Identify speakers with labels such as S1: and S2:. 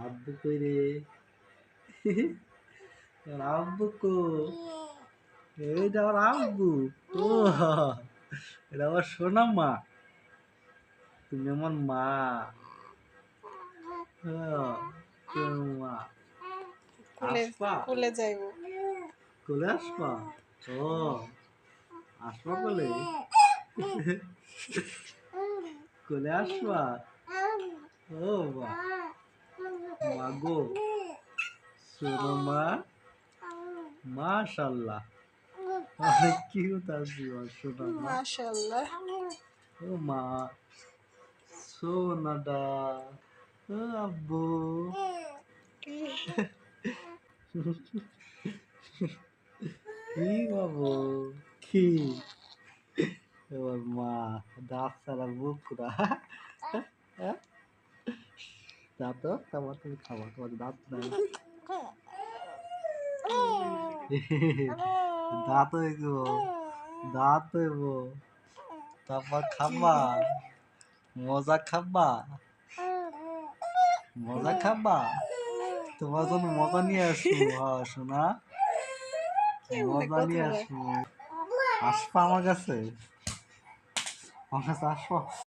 S1: আব্বু কই রে? তোর আব্বু কো? এইটা আমার আব্বু। ও, এটা আমার সোনা মা। তুমি আমার মা। তুমি আমার মা।
S2: কোলে
S1: আসবা?
S2: কোলে যাইব।
S1: কোলে আসবা? ও, আসবা কোলে? কোলে আসবা? ও বা, মা গো, সোনা মা। মাশাল্লাহ, অনেক কিউট আছি সোনা মা।
S2: মাশাআল্লাহ।
S1: ও মা, সোনাডা, ও আব্বু। কি বাবু, কি এবার মা দাঁত ছাড়া মুখ পুরা। দাঁত তারপর তুমি খাবা, তোমার দাঁত নাই। দাঁত হইব, দাঁত হইব, তারপর খাবা, মজা খাবা, মজা খাবা। তোমার জন্য মজা নিয়ে আসবো। হ্যাঁ শোনা,
S2: কেমনে
S1: মজা
S2: কথা
S1: নিয়ে
S2: বলে?
S1: আসবো। আসবা আমার কাছে, আমার কাছে আসবা।